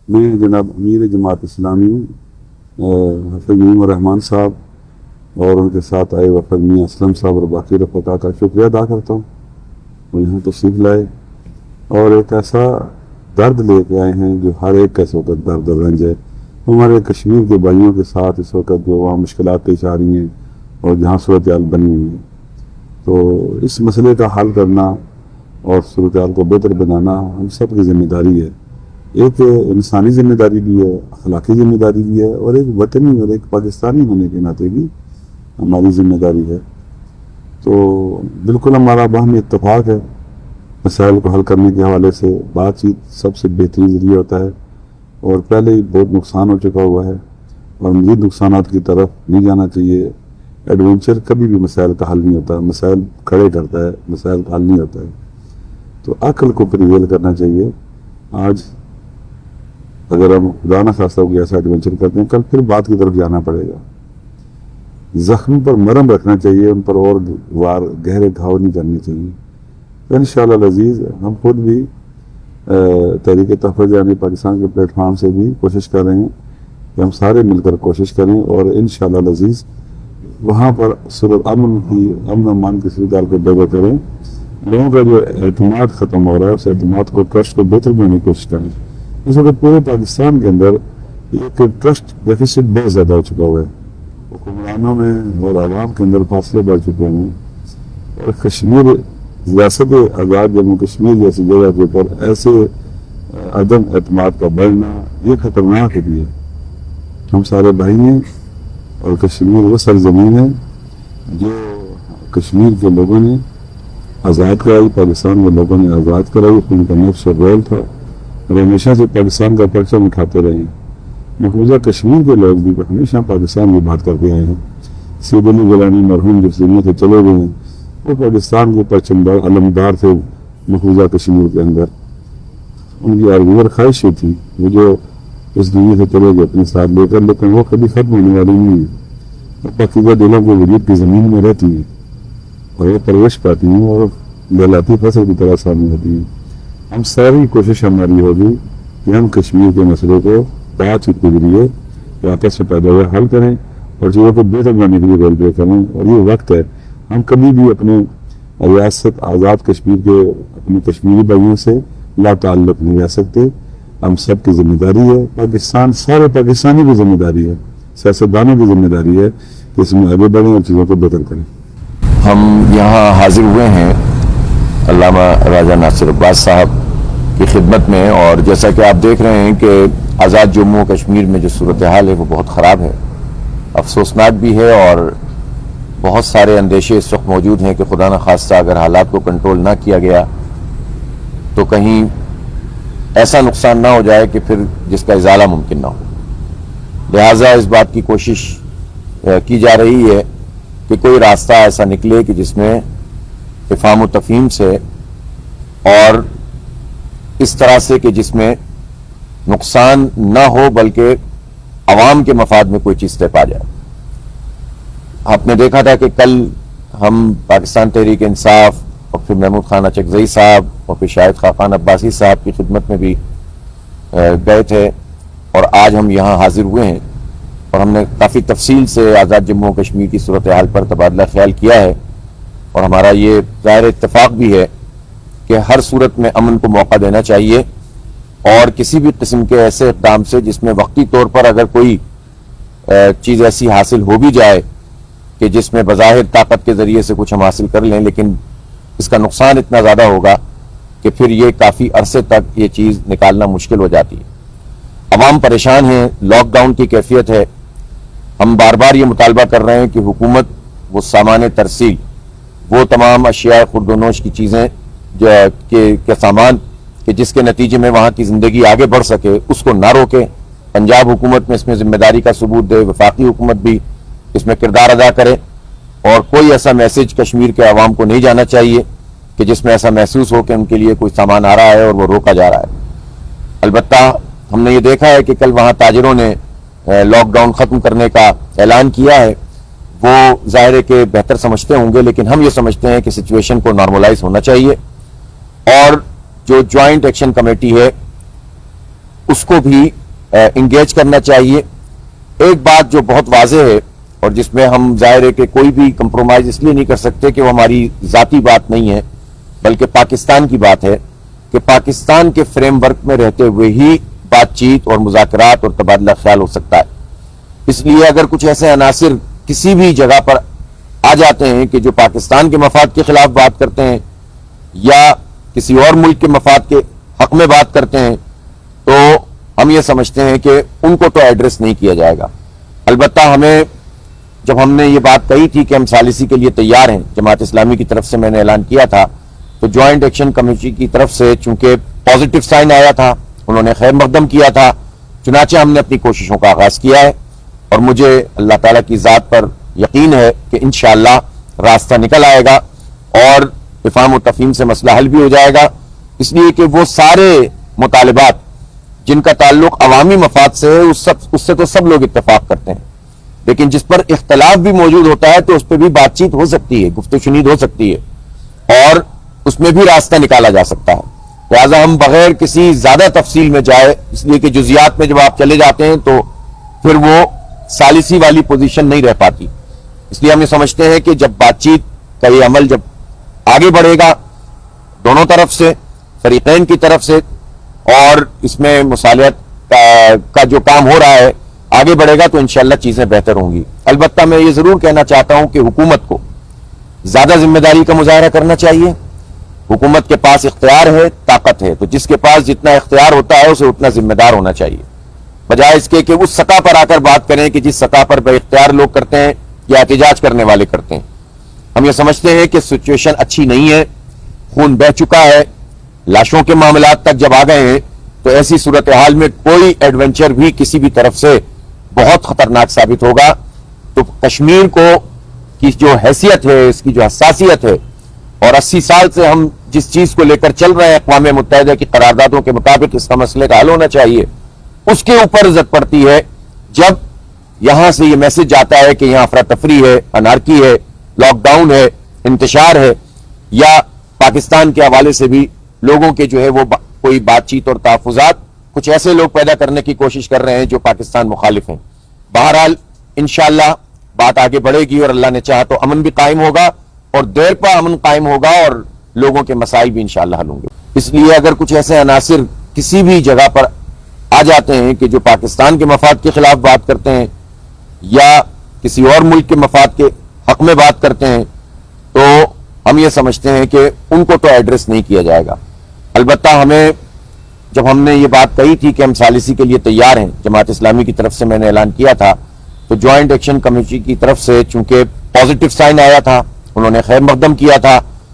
میں جناب امیر جماعت اسلامی حافظ نعیم الرحمان صاحب اور ان کے ساتھ آئے وفد میاں اسلم صاحب اور باقی رفقا کا شکریہ ادا کرتا ہوں، وہ یہاں تشریف لائے اور ایک ایسا درد لے کے آئے ہیں جو ہر ایک کا اس وقت درد و رنج ہے۔ ہمارے کشمیر کے بھائیوں کے ساتھ اس وقت جو وہاں مشکلات پیش آ رہی ہیں اور جہاں صورتحال بنی ہوئی ہے، تو اس مسئلے کا حل کرنا اور صورتحال کو بہتر بنانا ہم سب کی ذمہ داری ہے۔ ایک انسانی ذمہ داری بھی ہے، اخلاقی ذمہ داری بھی ہے، اور ایک وطنی اور ایک پاکستانی ہونے کے ناطے بھی ہماری ذمہ داری ہے۔ تو بالکل ہمارا باہمی اتفاق ہے، مسائل کو حل کرنے کے حوالے سے بات چیت سب سے بہترین ذریعہ ہوتا ہے، اور پہلے ہی بہت نقصان ہو چکا ہوا ہے اور مزید نقصانات کی طرف نہیں جانا چاہیے۔ ایڈونچر کبھی بھی مسائل کا حل نہیں ہوتا، مسائل کھڑے کرتا ہے، مسائل کا حل نہیں ہوتا ہے۔ تو عقل کو پریویل کرنا چاہیے۔ آج اگر ہم خدا نہ خواستہ کوئی ایسا ایڈونچر کرتے ہیں، کل پھر بات کی طرف جانا پڑے گا۔ زخم پر مرہم رکھنا چاہیے، ان پر اور گہرے گھاؤ نہیں کرنے چاہیے۔ تو انشاءاللہ العزیز ہم خود بھی تحریک تحفظ یعنی پاکستان کے پلیٹ فارم سے بھی کوشش کر رہے ہیں کہ ہم سارے مل کر کوشش کریں اور انشاءاللہ العزیز وہاں پر امن و امان کی صورتحال کو بہتر کریں۔ لوگوں کا جو اعتماد ختم ہو رہا ہے، اس اعتماد کو، ٹرسٹ کو بہتر بنانے کی کوشش کریں۔ اس وقت پورے پاکستان کے اندر ایک ٹرسٹ ڈیفیسٹ بہت زیادہ ہو چکا ہوا ہے، حکمرانوں میں اور عوام کے اندر فاصلے بڑھ چکے ہیں، اور کشمیر ریاست آزاد جموں کشمیر جیسی جگہ کے اوپر ایسے عدم اعتماد کا بڑھنا یہ خطرناک بھی ہے۔ ہم سارے بھائی ہیں اور کشمیر وہ سرزمین ہے جو کشمیر کے لوگوں نے آزاد کرائی، پاکستان کے لوگوں نے آزاد کرائی، ان کا نقش اور رول تھا، اور ہمیشہ سے پاکستان کا پرچم اٹھاتے رہے ہیں۔ مقبوضہ کشمیر کے لوگ بھی ہمیشہ پاکستان کی بات کرتے آئے ہیں۔ سید علی گیلانی مرحوم جو دنیا سے چلے گئے ہیں، وہ پاکستان کے پرچمدار علمدار تھے مقبوضہ کشمیر کے اندر۔ ان کی آرزو اور خواہش یہ تھی وہ جو اس دنیا سے چلے گئے اپنے ساتھ لے کر، لیکن وہ کبھی ختم ہونے والی نہیں ہے، پاکیزہ دلوں کے وجود کی زمین میں رہتی ہیں اور وہ پرورش پاتی ہیں اور لہلاتی فصل کی طرح سامنے ہوتی ہیں۔ ہم ساری کوشش ہماری ہوگی کہ ہم کشمیر کے مسئلے کو بات چیت کے ذریعے آپس میں پیدا ہوئے حل کریں اور چیزوں کو بہتر بنانے کے لیے رول پلے کریں۔ اور یہ وقت ہے، ہم کبھی بھی اپنے ریاست آزاد کشمیر کے اپنے کشمیری بھائیوں سے لا تعلق نہیں رہ سکتے۔ ہم سب کی ذمہ داری ہے، پاکستان سارے پاکستانی کی ذمہ داری ہے، سیاستدانوں کی ذمہ داری ہے کہ اس میں آگے بڑھیں اور چیزوں کو بہتر کریں۔ ہم یہاں حاضر ہوئے ہیں علامہ راجہ ناصر عباس صاحب کی خدمت میں، اور جیسا کہ آپ دیکھ رہے ہیں کہ آزاد جموں کشمیر میں جو صورتحال ہے وہ بہت خراب ہے، افسوسناک بھی ہے، اور بہت سارے اندیشے اس وقت موجود ہیں کہ خدا نہ خواستہ اگر حالات کو کنٹرول نہ کیا گیا تو کہیں ایسا نقصان نہ ہو جائے کہ پھر جس کا ازالہ ممکن نہ ہو۔ لہٰذا اس بات کی کوشش کی جا رہی ہے کہ کوئی راستہ ایسا نکلے کہ جس میں افہام و تفہیم سے اور اس طرح سے کہ جس میں نقصان نہ ہو بلکہ عوام کے مفاد میں کوئی چیز طے پا جائے۔ آپ نے دیکھا تھا کہ کل ہم پاکستان تحریک انصاف اور پھر محمود خان اچکزئی صاحب اور پھر شاہد خاقان عباسی صاحب کی خدمت میں بھی گئے تھے، اور آج ہم یہاں حاضر ہوئے ہیں اور ہم نے کافی تفصیل سے آزاد جموں کشمیر کی صورتحال پر تبادلہ خیال کیا ہے، اور ہمارا یہ ظاہر اتفاق بھی ہے کہ ہر صورت میں امن کو موقع دینا چاہیے، اور کسی بھی قسم کے ایسے اقدام سے جس میں وقتی طور پر اگر کوئی چیز ایسی حاصل ہو بھی جائے کہ جس میں بظاہر طاقت کے ذریعے سے کچھ ہم حاصل کر لیں، لیکن اس کا نقصان اتنا زیادہ ہوگا کہ پھر یہ کافی عرصے تک یہ چیز نکالنا مشکل ہو جاتی ہے۔ عوام پریشان ہیں، لاک ڈاؤن کی کیفیت ہے۔ ہم بار بار یہ مطالبہ کر رہے ہیں کہ حکومت وہ سامان ترسیل، وہ تمام اشیاء خورد و نوش کی چیزیں کے سامان کہ جس کے نتیجے میں وہاں کی زندگی آگے بڑھ سکے، اس کو نہ روکے۔ پنجاب حکومت میں اس میں ذمہ داری کا ثبوت دے، وفاقی حکومت بھی اس میں کردار ادا کرے، اور کوئی ایسا میسج کشمیر کے عوام کو نہیں جانا چاہیے کہ جس میں ایسا محسوس ہو کہ ان کے لیے کوئی سامان آ رہا ہے اور وہ روکا جا رہا ہے۔ البتہ ہم نے یہ دیکھا ہے کہ کل وہاں تاجروں نے لاک ڈاؤن ختم کرنے کا اعلان کیا ہے، وہ ظاہر ہے کہ بہتر سمجھتے ہوں گے، لیکن ہم یہ سمجھتے ہیں کہ سچویشن کو نارملائز ہونا چاہیے، اور جو جوائنٹ ایکشن کمیٹی ہے اس کو بھی انگیج کرنا چاہیے. ایک بات جو بہت واضح ہے اور جس میں ہم ظاہر ہے کہ کوئی بھی کمپرومائز اس لیے نہیں کر سکتے کہ وہ ہماری ذاتی بات نہیں ہے بلکہ پاکستان کی بات ہے کہ پاکستان کے فریم ورک میں رہتے ہوئے ہی بات چیت اور مذاکرات اور تبادلہ خیال ہو سکتا ہے. اس لیے اگر کچھ ایسے عناصر کسی بھی جگہ پر آ جاتے ہیں کہ جو پاکستان کے مفاد کے خلاف بات کرتے ہیں یا کسی اور ملک کے مفاد کے حق میں بات کرتے ہیں تو ہم یہ سمجھتے ہیں کہ ان کو تو ایڈریس نہیں کیا جائے گا. البتہ ہمیں جب ہم نے یہ بات کہی تھی کہ ہم ثالثی کے لیے تیار ہیں، جماعت اسلامی کی طرف سے میں نے اعلان کیا تھا، تو جوائنٹ ایکشن کمیٹی کی طرف سے چونکہ پازیٹو سائن آیا تھا، انہوں نے خیر مقدم کیا تھا، چنانچہ ہم نے اپنی کوششوں کا آغاز کیا ہے اور مجھے اللہ تعالیٰ کی ذات پر یقین ہے کہ انشاءاللہ راستہ نکل آئے گا اور افہام و تفہیم سے مسئلہ حل بھی ہو جائے گا. اس لیے کہ وہ سارے مطالبات جن کا تعلق عوامی مفاد سے ہے اس سے تو سب لوگ اتفاق کرتے ہیں، لیکن جس پر اختلاف بھی موجود ہوتا ہے تو اس پہ بھی بات چیت ہو سکتی ہے، گفت و شنید ہو سکتی ہے اور اس میں بھی راستہ نکالا جا سکتا ہے. لہٰذا ہم بغیر کسی زیادہ تفصیل میں جائے، اس لیے کہ جزیات میں جب آپ چلے جاتے ہیں تو پھر وہ ثالثی والی پوزیشن نہیں رہ پاتی. اس لیے ہم یہ سمجھتے ہیں کہ جب بات چیت کا یہ عمل جب آگے بڑھے گا دونوں طرف سے، فریقین کی طرف سے، اور اس میں مصالحت کا جو کام ہو رہا ہے آگے بڑھے گا تو انشاءاللہ چیزیں بہتر ہوں گی. البتہ میں یہ ضرور کہنا چاہتا ہوں کہ حکومت کو زیادہ ذمہ داری کا مظاہرہ کرنا چاہیے. حکومت کے پاس اختیار ہے، طاقت ہے، تو جس کے پاس جتنا اختیار ہوتا ہے اسے اتنا ذمہ دار ہونا چاہیے، بجائے اس کے کہ اس سطح پر آ کر بات کریں کہ جس سطح پر بے اختیار لوگ کرتے ہیں یا احتجاج کرنے والے کرتے ہیں. ہم یہ سمجھتے ہیں کہ سچویشن اچھی نہیں ہے، خون بہہ چکا ہے، لاشوں کے معاملات تک جب آ گئے ہیں تو ایسی صورتحال میں کوئی ایڈونچر بھی کسی بھی طرف سے بہت خطرناک ثابت ہوگا. تو کشمیر کو کی جو حیثیت ہے، اس کی جو حساسیت ہے، اور 80 سال سے ہم جس چیز کو لے کر چل رہے ہیں اقوام متحدہ کی قراردادوں کے مطابق اس کا مسئلے کا حل ہونا چاہیے، اس کے اوپر عزت پڑتی ہے جب یہاں سے یہ میسج آتا ہے کہ یہاں افراتفری ہے، انارکی ہے، لاک ڈاؤن ہے، انتشار ہے، یا پاکستان کے حوالے سے بھی لوگوں کے جو ہے وہ کوئی بات چیت اور تحفظات کچھ ایسے لوگ پیدا کرنے کی کوشش کر رہے ہیں جو پاکستان مخالف ہیں. بہرحال انشاءاللہ بات آگے بڑھے گی اور اللہ نے چاہا تو امن بھی قائم ہوگا اور دیر پا امن قائم ہوگا اور لوگوں کے مسائل بھی انشاءاللہ حل ہوں گے. اس لیے اگر کچھ ایسے عناصر کسی بھی جگہ پر آ جاتے ہیں کہ جو پاکستان کے مفاد کے خلاف بات کرتے ہیں یا کسی اور ملک کے مفاد کے حق میں بات کرتے ہیں تو ہم یہ سمجھتے ہیں کہ ان کو تو ایڈریس نہیں کیا جائے گا. البتہ ہمیں جب ہم نے یہ بات کہی تھی کہ ہم ثالثی کے لیے تیار ہیں، جماعت اسلامی کی طرف سے میں نے اعلان کیا تھا، تو جوائنٹ ایکشن کمیٹی کی طرف سے چونکہ پازیٹو سائن آیا تھا، انہوں نے خیر مقدم کیا تھا،